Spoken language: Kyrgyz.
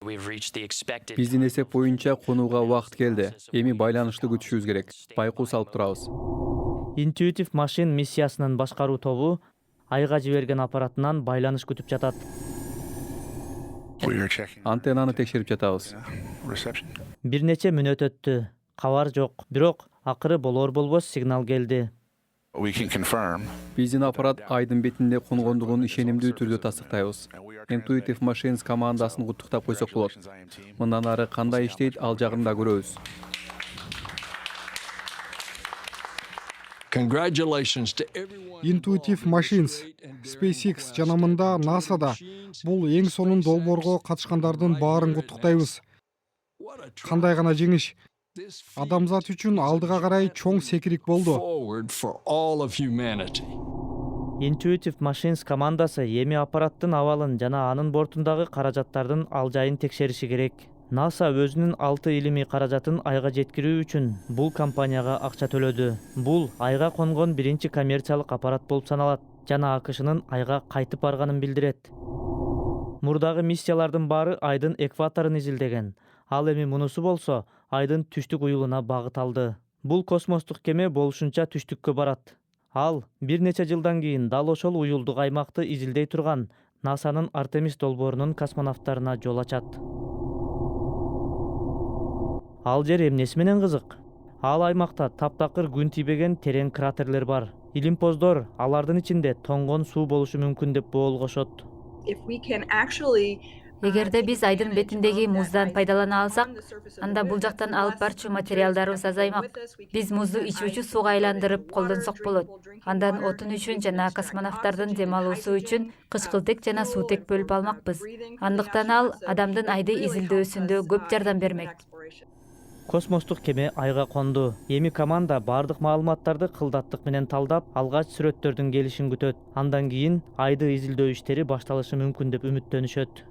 Биздин эсеп боюнча конууга убакыт келди. Эми байланышты күтүшүбүз керек. Байкуу салып турабыз. Intuitive Machine миссиясынын башкаруу тобу айга жиберген аппаратынан байланыш күтүп жатат. Антеннаны текшерип жатабыз. Бир нече мүнөт өттү. Кабар жок. Бирок акыры болор-болбос сигнал келди. Биздин аппарат айдын бетинде конгондугун ишенимдүү түрдө тастыктайбыз. Intuitive Machines командасын куттуктап койсок болот. Мындан ары кандай иштейт, ал жагын да көрөбүз. Intuitive Machines, SpaceX жана мында NASA'да бул эң сонун долбоорго катышкандардын баарын куттуктайбыз. Кандай гана жеңиш. Адамзат үчүн алдыга карай чоң секирик болду. Intuitive Machines командасы эми аппараттын абалын жана анын бортундагы каражаттардын алжайын текшериши керек. NASA өзүнүн 6 илимий каражатын айга жеткирүү үчүн бул компанияга акча төлөдү. Бул айга конгон биринчи коммерциялык аппарат болуп саналат жана АКШнын айга кайтып барганын билдирет. Мурдагы миссиялардын баары айдын экваторун изилдеген. Ал эми мунусу болсо айдын түштүк уюлуна багыт алды. Бул космостук кеме болушунча түштүккө барат. Ал бир нече жылдан кийин дал ошол уюлдук аймакты изилдей турган NASA'нын Артемис долбоорунун космонавттарына жол ачат. Ал жер эмнеси менен кызык? Ал аймакта таптакыр күн тийбеген терең кратерлер бар. Илимпоздор алардын ичинде тоңгон суу болушу мүмкүн деп боолгошот. Эгерде биз айдын бетиндеги муздан пайдалана алсак, анда бул жактан алып барчу материалдарыбыз азаймак. Биз музду ичүүчү сууга айландырып колдонсок болот. Андан отун үчүн жана космонавттардын дем алуусу үчүн кычкылтек жана суутек бөлүп алмакпыз. Андыктан ал адамдын айды изилдөөсүндө көп жардам бермек. Космостук кеме айга конду. Эми команда бардык маалыматтарды кылдаттык менен талдап, алгач сүрөттөрдүн келишин күтөт. Андан кийин айды изилдөө иштери башталышы мүмкүн деп үмүттөнүшөт.